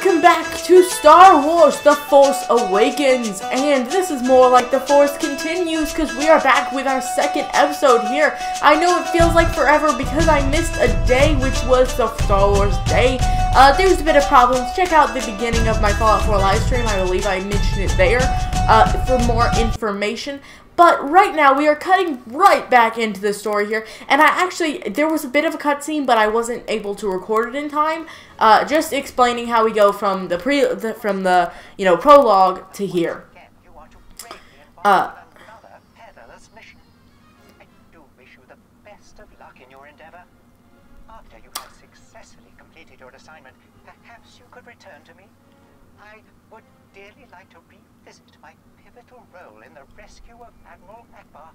Welcome back to Star Wars The Force Awakens, and this is more like The Force Continues because we are back with our second episode here. I know it feels like forever because I missed a day, which was the Star Wars Day. There's a bit of problems. Check out the beginning of my Fallout 4 live stream. I believe I mentioned it there for more information. But right now, we are cutting right back into the story here, and there was a bit of a cutscene, but I wasn't able to record it in time, just explaining how we go from the prologue to here. I do wish you the best of luck in your endeavor. After you have successfully completed your assignment, perhaps you could return to me. I would dearly like to revisit my pivotal role in the rescue of Admiral Akbar.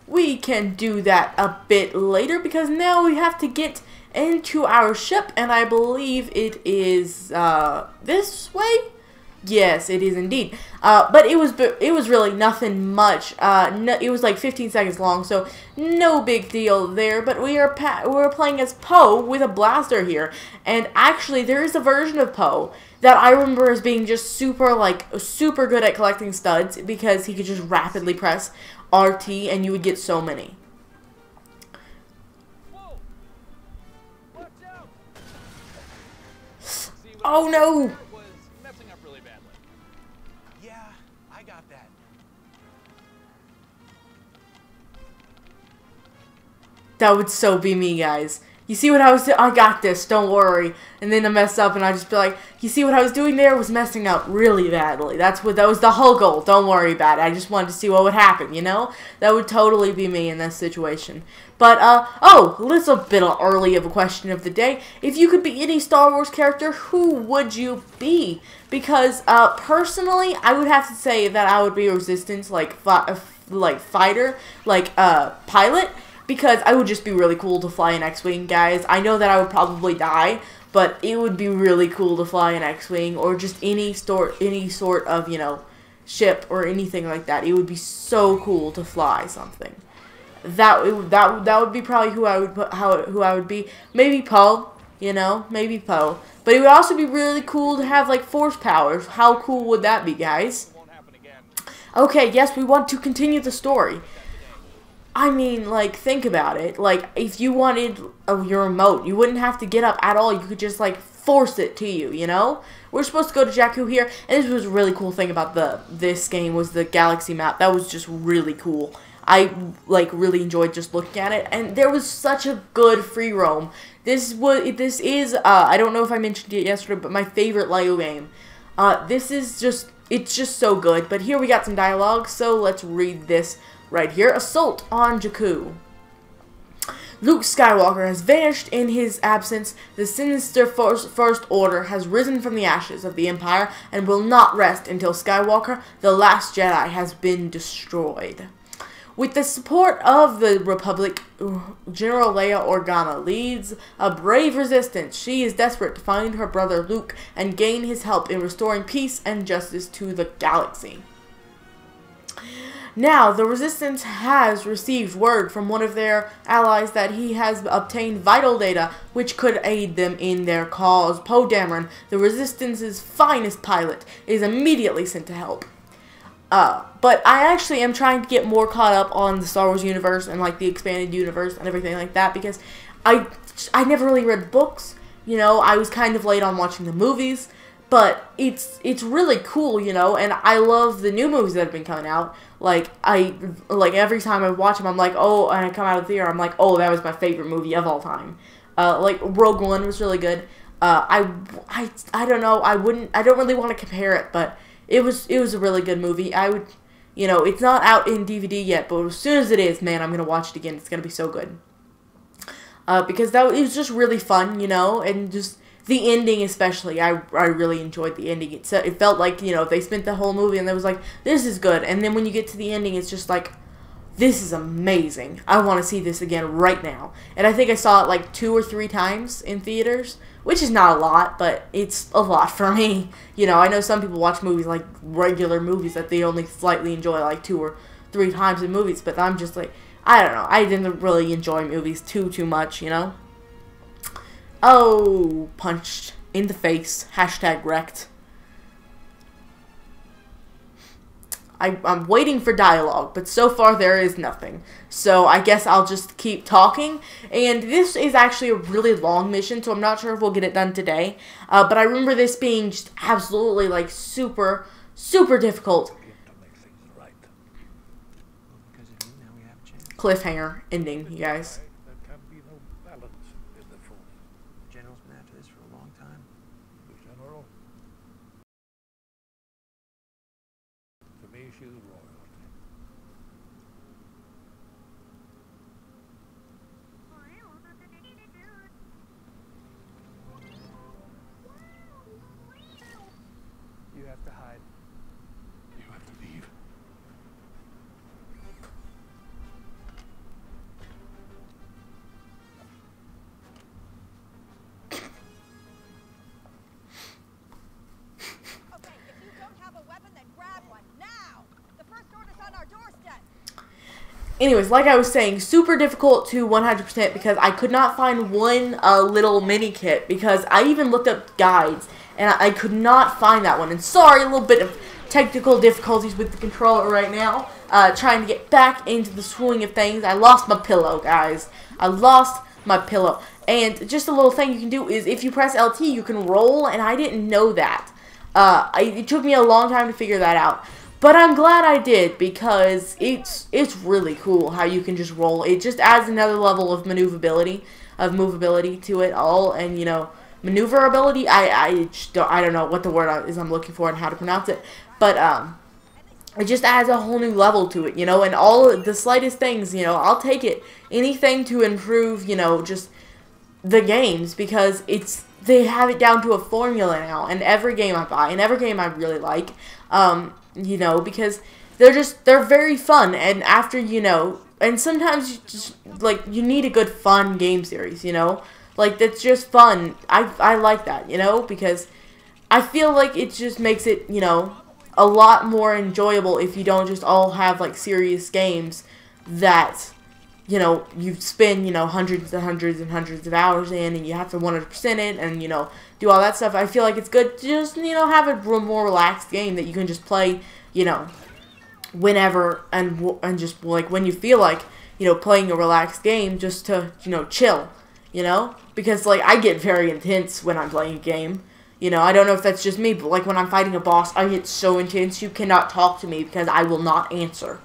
We can do that a bit later because now we have to get into our ship, and I believe it is this way. Yes, it is indeed. But it was really nothing much. It was like 15 seconds long, so no big deal there. But we're playing as Poe with a blaster here, and actually there is a version of Poe that I remember as being just super good at collecting studs because he could just rapidly press RT and you would get so many. Oh no! That would so be me, guys. You see what I was doing? I got this, don't worry. And then I mess up and I just be like, you see what I was doing there was messing up really badly. That was the whole goal. Don't worry about it. I just wanted to see what would happen, you know? That would totally be me in this situation. But, oh, a little bit early of a question of the day. If you could be any Star Wars character, who would you be? Because, personally, I would have to say that I would be Resistance, fighter, pilot. Because I would just be really cool to fly an X-Wing, guys. I know that I would probably die, but it would be really cool to fly an X-Wing or just any sort of, you know, ship or anything like that. It would be so cool to fly something. That would be probably who I would be. Maybe Poe, you know, maybe Poe. But it would also be really cool to have like force powers. How cool would that be, guys? Okay, yes, we want to continue the story. I mean, like, think about it. Like, if you wanted your remote, you wouldn't have to get up at all. You could just, like, force it to you, you know? We're supposed to go to Jakku here, and this was a really cool thing about this game was the galaxy map. That was just really cool. I, like, really enjoyed just looking at it, and there was such a good free roam. This is, I don't know if I mentioned it yesterday, but my favorite LEGO game. This is just, it's just so good. But here we got some dialogue, so let's read this. Right here, assault on Jakku. Luke Skywalker has vanished in his absence. The sinister First Order has risen from the ashes of the Empire and will not rest until Skywalker, the last Jedi, has been destroyed. With the support of the Republic, General Leia Organa leads a brave resistance. She is desperate to find her brother Luke and gain his help in restoring peace and justice to the galaxy. Now, the Resistance has received word from one of their allies that he has obtained vital data which could aid them in their cause. Poe Dameron, the Resistance's finest pilot, is immediately sent to help. But I actually am trying to get more caught up on the Star Wars universe and like the expanded universe and everything like that because I never really read books. You know, I was kind of late on watching the movies. But it's really cool, you know, and I love the new movies that have been coming out. Like every time I watch them, I'm like, oh, and I come out of the theater, I'm like, oh, that was my favorite movie of all time. Like Rogue One was really good. I don't know, I don't really want to compare it, but it was a really good movie. I would, you know, it's not out in DVD yet, but as soon as it is, man, I'm gonna watch it again. It's gonna be so good. Because it was just really fun, you know, and just. The ending especially, I really enjoyed the ending. It felt like, you know, they spent the whole movie and they was like, this is good. And then when you get to the ending, it's just like, this is amazing. I want to see this again right now. And I think I saw it like 2 or 3 times in theaters, which is not a lot, but it's a lot for me. You know, I know some people watch movies like regular movies that they only slightly enjoy like 2 or 3 times in movies, but I'm just like, I don't know. I didn't really enjoy movies too much, you know? Oh, punched in the face. Hashtag wrecked. I'm waiting for dialogue, but so far there is nothing. So I guess I'll just keep talking. And this is actually a really long mission, so I'm not sure if we'll get it done today. But I remember this being just absolutely, like, super, super difficult. Cliffhanger ending, you guys. General's been after this for a long time. The General? To me, she's royalty. You have to hide. You have to leave. Okay, if you don't have a weapon, then grab one now. The first order's on our doorstep. Anyways, like I was saying, super difficult to 100% because I could not find one little mini kit because I even looked up guides and I could not find that one. And sorry, a little bit of technical difficulties with the controller right now. Trying to get back into the swing of things. I lost my pillow, guys. I lost my pillow. And just a little thing you can do is if you press LT, you can roll, and I didn't know that. It took me a long time to figure that out. But I'm glad I did because it's really cool how you can just roll. It just adds another level of movability to it all, and you know, maneuverability. I don't know what the word is I'm looking for and how to pronounce it, but it just adds a whole new level to it, you know. And all the slightest things, you know, I'll take it. Anything to improve, you know, just the games because they have it down to a formula now. And every game I buy and every game I really like. You know, because they're very fun, and after, you know, and sometimes you just, like, you need a good fun game series, you know, like, that's just fun. I like that, you know, because I feel like it just makes it, you know, a lot more enjoyable if you don't just all have, like, serious games that, you know, you spend, you know, hundreds and hundreds and hundreds of hours in, and you have to 100% it, and, you know, do all that stuff. I feel like it's good to just, you know, have a more relaxed game that you can just play, you know, whenever, and just, like, when you feel like, you know, playing a relaxed game just to, you know, chill, you know? Because, like, I get very intense when I'm playing a game. You know, I don't know if that's just me, but, like, when I'm fighting a boss, I get so intense, you cannot talk to me because I will not answer.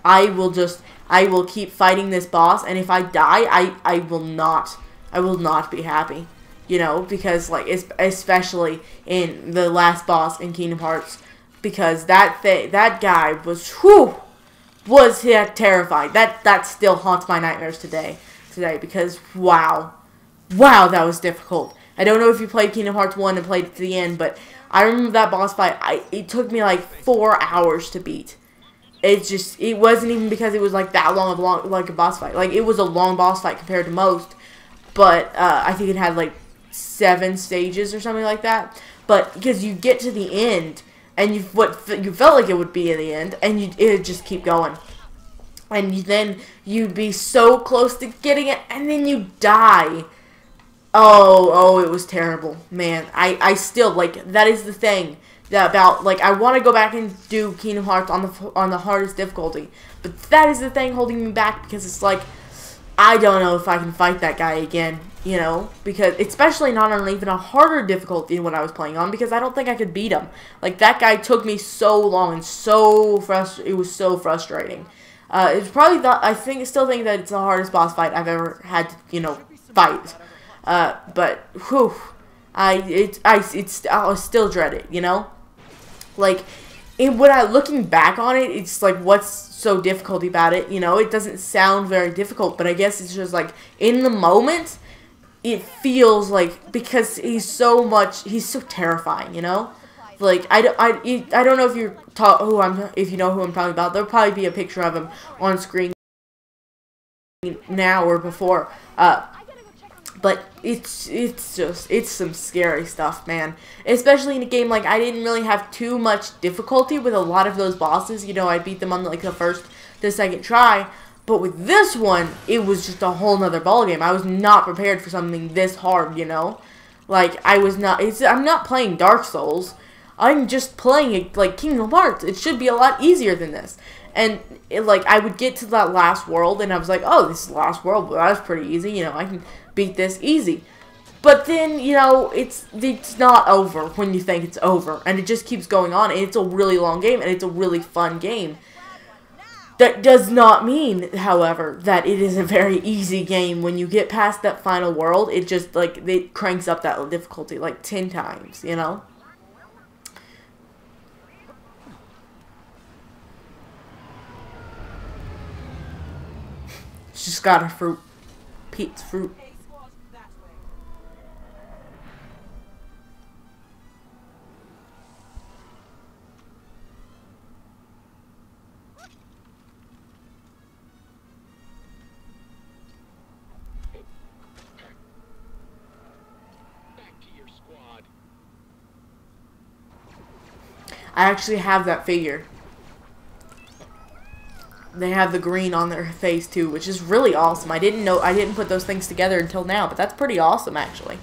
I will keep fighting this boss, and if I die, I will not be happy, you know, because, like, especially in the last boss in Kingdom Hearts, because that guy was terrifying. That still haunts my nightmares today, because wow, that was difficult. I don't know if you played Kingdom Hearts 1 and played it to the end, but I remember that boss fight, it took me like 4 hours to beat. It wasn't even because it was like that like a boss fight. Like, it was a long boss fight compared to most, but I think it had like 7 stages or something like that. But because you get to the end, and you felt like it would be in the end, and it'd just keep going, and then you'd be so close to getting it, and then you die. Oh, it was terrible, man. I still, like, that is the thing about, like, I want to go back and do Kingdom Hearts on the hardest difficulty, but that is the thing holding me back, because it's like, I don't know if I can fight that guy again, you know, because, especially not on even a harder difficulty than what I was playing on, because I don't think I could beat him. Like, that guy took me so long, and it was so frustrating. It's probably, I still think that it's the hardest boss fight I've ever had to, you know, fight. But, whew, I still dread it, you know? Like, looking back on it, it's like, what's so difficult about it, you know? It doesn't sound very difficult, but I guess it's just like, in the moment, it feels like, because he's so terrifying, you know? Like, I don't know if if you know who I'm talking about. There'll probably be a picture of him on screen now or before, but it's some scary stuff, man. Especially in a game, like, I didn't really have too much difficulty with a lot of those bosses. You know, I beat them on, like, the first to second try. But with this one, it was just a whole nother ballgame. I was not prepared for something this hard, you know? Like, I was not, I'm not playing Dark Souls. I'm just playing it like Kingdom Hearts. It should be a lot easier than this. And, like, I would get to that last world, and I was like, oh, this is the last world. Well, that's pretty easy. You know, I can beat this easy. But then, you know, it's not over when you think it's over. And it just keeps going on. And it's a really long game, and it's a really fun game. That does not mean, however, that it is a very easy game. When you get past that final world, it just, like, it cranks up that difficulty, like, 10 times, you know? She's got a fruit. Pete's fruit. I actually have that figure. They have the green on their face too, which is really awesome. I didn't put those things together until now, but that's pretty awesome actually.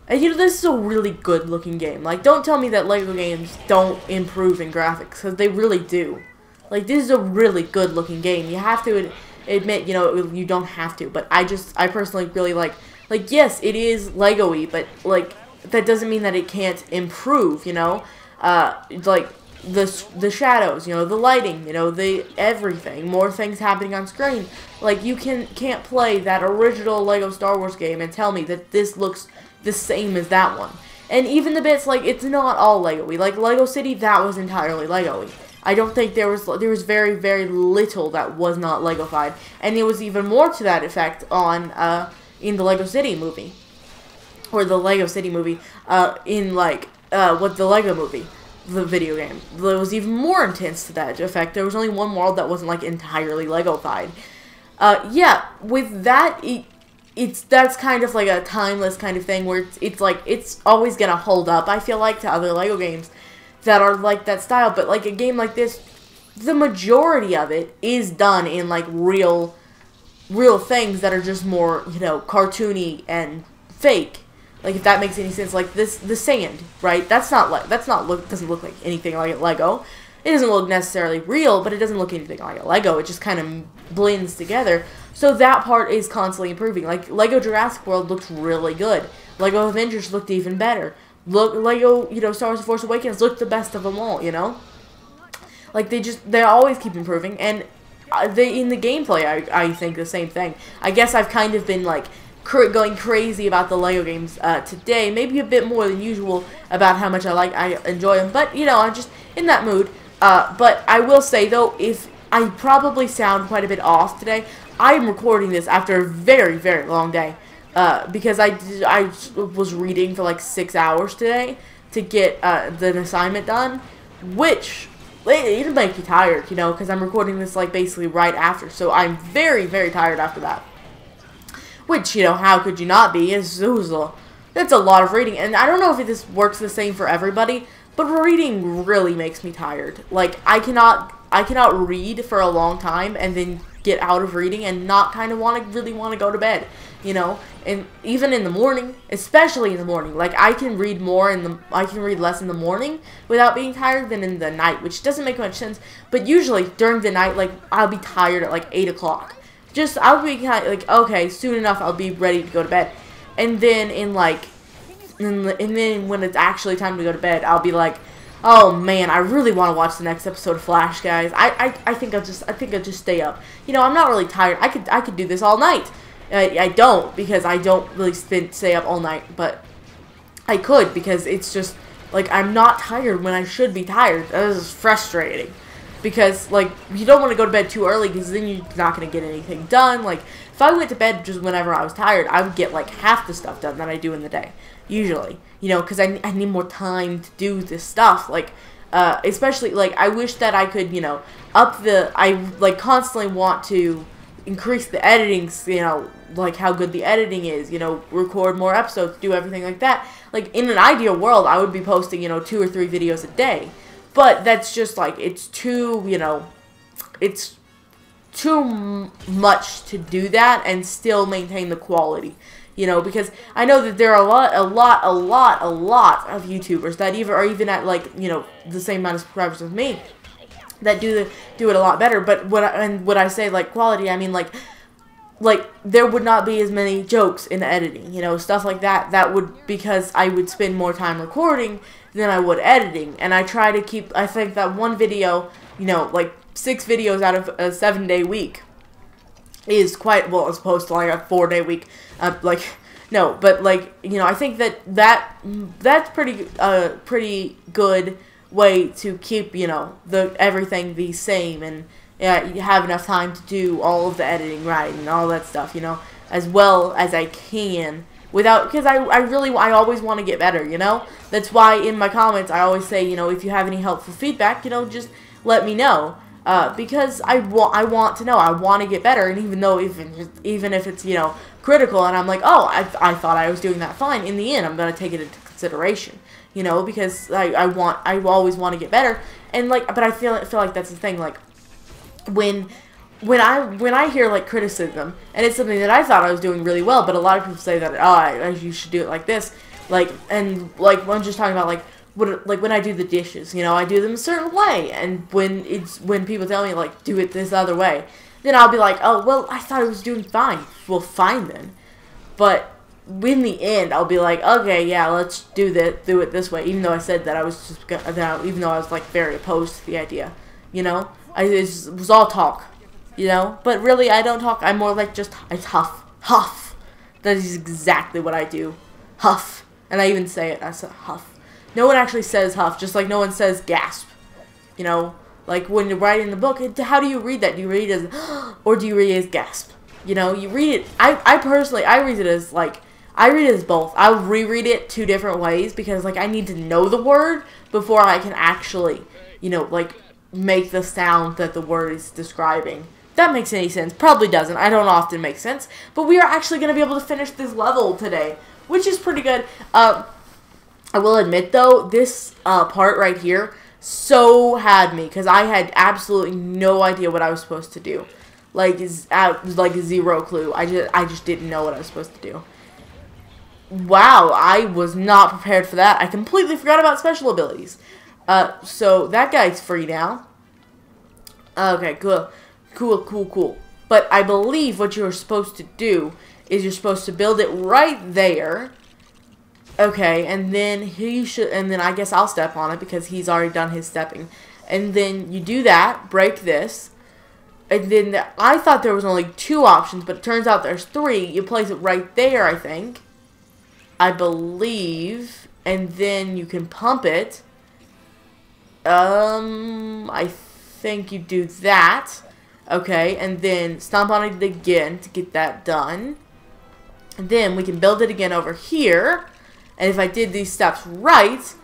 And you know, this is a really good looking game. Like, don't tell me that LEGO games don't improve in graphics, because they really do. Like, this is a really good looking game. You have to admit, you know, you don't have to, but I personally really like, yes, it is LEGO-y, but like, that doesn't mean that it can't improve, you know? Like, the shadows, you know, the lighting, you know, the everything, more things happening on screen. Like, you can't play that original LEGO Star Wars game and tell me that this looks the same as that one. And even the bits, like, it's not all LEGO-y. Like, Lego City, that was entirely LEGO-y. I don't think there was very, very little that was not LEGO-fied. And there was even more to that effect on, in the Lego City movie. Or the Lego City movie, in, like, what the Lego movie, the video game. It was even more intense to that effect. There was only one world that wasn't, like, entirely Lego-fied. Yeah, with that, that's kind of like a timeless kind of thing where it's like, it's always gonna hold up, I feel like, to other Lego games that are like that style. But, like, a game like this, the majority of it is done in, like, real things that are just more, you know, cartoony and fake. Like, if that makes any sense. Like, the sand, right? doesn't look like anything like a Lego. It doesn't look necessarily real, but it doesn't look anything like a Lego. It just kind of blends together. So that part is constantly improving. Like, Lego Jurassic World looked really good. Lego Avengers looked even better. Lego, you know, Star Wars: The Force Awakens looked the best of them all, you know? Like, they always keep improving. And in the gameplay, I think the same thing. I guess I've kind of been, like, going crazy about the LEGO games today, maybe a bit more than usual about how much I enjoy them, but, you know, I'm just in that mood. But I will say, though, if I probably sound quite a bit off today, I'm recording this after a very, very long day, because I was reading for like 6 hours today to get the assignment done, which it'll make you tired, you know, because I'm recording this like basically right after, so I'm very, very tired after that. Which, you know, how could you not be? That's a lot of reading. And I don't know if this works the same for everybody, but reading really makes me tired. Like, I cannot read for a long time and then get out of reading and not kind of really want to go to bed, you know? And even in the morning, especially in the morning, like, I can read less in the morning without being tired than in the night, which doesn't make much sense. But usually during the night, like, I'll be tired at like 8 o'clock. I'll be kind of like, okay, soon enough I'll be ready to go to bed. And then and then when it's actually time to go to bed, I'll be like, oh man, I really want to watch the next episode of Flash, guys. I think I'll just stay up. You know, I'm not really tired. I could do this all night. I don't, because I don't really stay up all night, but I could, because it's just like, I'm not tired when I should be tired. That is frustrating. Because, like, you don't want to go to bed too early, because then you're not going to get anything done. Like, if I went to bed just whenever I was tired, I would get, like, half the stuff done that I do in the day. Usually. You know, because I need more time to do this stuff. Like, especially, like, I wish that I could, you know, I, like, constantly want to increase the editing, you know, like, how good the editing is, you know, record more episodes, do everything like that. Like, in an ideal world, I would be posting, you know, 2 or 3 videos a day. But that's just, like, it's too, you know, it's much to do that and still maintain the quality. You know, because I know that there are a lot of YouTubers that are even at, like, you know, the same amount of subscribers as me that do it a lot better. But when I say, like, quality, I mean, like there would not be as many jokes in the editing, you know, stuff like that. That would, because I would spend more time recording than I would editing, and I try to keep, I think that one video, you know, like 6 videos out of a 7-day week is quite, well, as opposed to like a 4-day week, like, no, but like, you know, I think that's pretty good way to keep, you know, everything the same, and you have enough time to do all of the editing right and all that stuff, you know, as well as I can, because I always want to get better, you know. That's why in my comments I always say, you know, if you have any helpful feedback, you know, just let me know. Because I want to know, I want to get better, and even if it's, you know, critical, and I'm like, oh, I thought I was doing that fine, in the end, I'm going to take it into consideration, you know, because I always want to get better, and, like, but I feel like that's the thing, like, when I hear, like, criticism, and it's something that I thought I was doing really well, but a lot of people say that, oh, you should do it like this, like, and, like, I'm just talking about, like when I do the dishes, you know, I do them a certain way, and when people tell me, like, do it this other way, then I'll be like, oh, well, I thought I was doing fine. Well, fine then. But in the end, I'll be like, okay, yeah, let's do it this way, even though I said that I was just even though I was, like, very opposed to the idea, you know, it was all talk, you know, but really I don't talk. I'm more like just I huff. That is exactly what I do, huff, and I even say it as a huff. No one actually says huff, just like no one says gasp. You know, like when you're writing the book, how do you read that? Do you read it as, or do you read it as gasp? You know, you read it, I personally, I read it as, like, I read it as both. I'll reread it 2 different ways, because, like, I need to know the word before I can actually, you know, like, make the sound that the word is describing. If that makes any sense. Probably doesn't. I don't often make sense. But we are actually going to be able to finish this level today, which is pretty good. I will admit, though, this part right here so had me, because I had absolutely no idea what I was supposed to do. Like, it was like 0 clue. I just didn't know what I was supposed to do. Wow, I was not prepared for that. I completely forgot about special abilities. So that guy's free now. Okay, cool. But I believe what you're supposed to do is you're supposed to build it right there. Okay, and then I guess I'll step on it because he's already done his stepping. And then you do that, break this, and then I thought there was only 2 options, but it turns out there's 3. You place it right there, I think, I believe, and then you can pump it. I think you do that. Okay, and then stomp on it again to get that done. And then we can build it again over here. And if I did these steps right,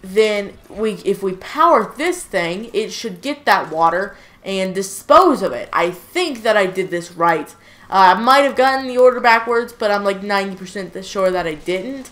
then if we power this thing, it should get that water and dispose of it. I think that I did this right. I might have gotten the order backwards, but I'm like 90% sure that I didn't.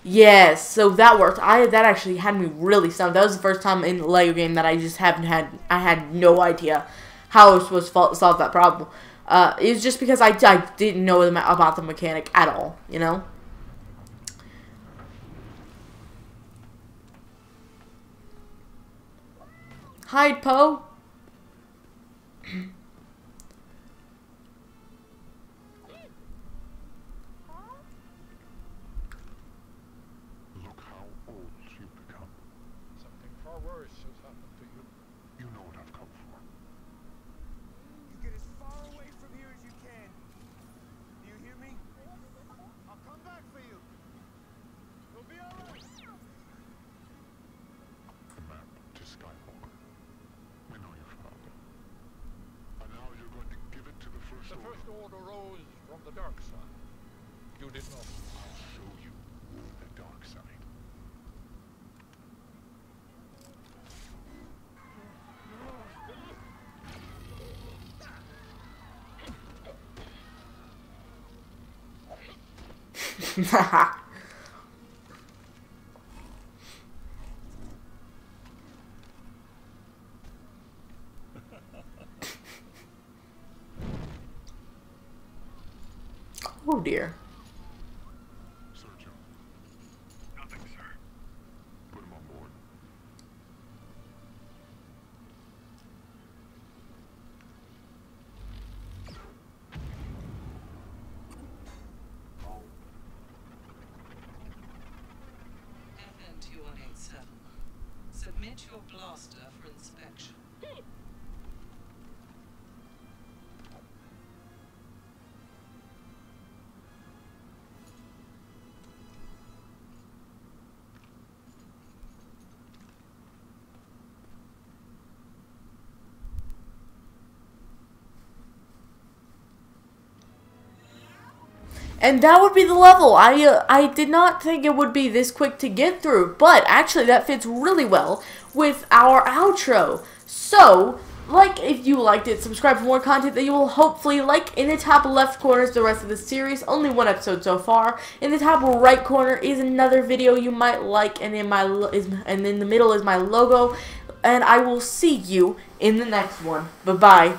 Yes, so that worked. That actually had me really stumped. That was the first time in the Lego game that I just I had no idea how I was supposed to solve that problem. It was just because I didn't know about the mechanic at all, you know? Hide, Poe. Look how old you've become. Something far worse has happened to you. You know what I've come for. You get as far away from here as you can. Do you hear me? I'll come back for you. You'll be all right. The map to Skywalker. We know your father. And now you're going to give it to the First Order. The First Order rose from the dark side. You did not. I'll show you the dark side. 2187. Submit your blaster for inspection. And that would be the level. I did not think it would be this quick to get through, but actually that fits really well with our outro. So, if you liked it, subscribe for more content that you will hopefully like. In the top left corner is the rest of the series, only one episode so far. In the top right corner is another video you might like, and in the middle is my logo. And I will see you in the next one. Bye-bye.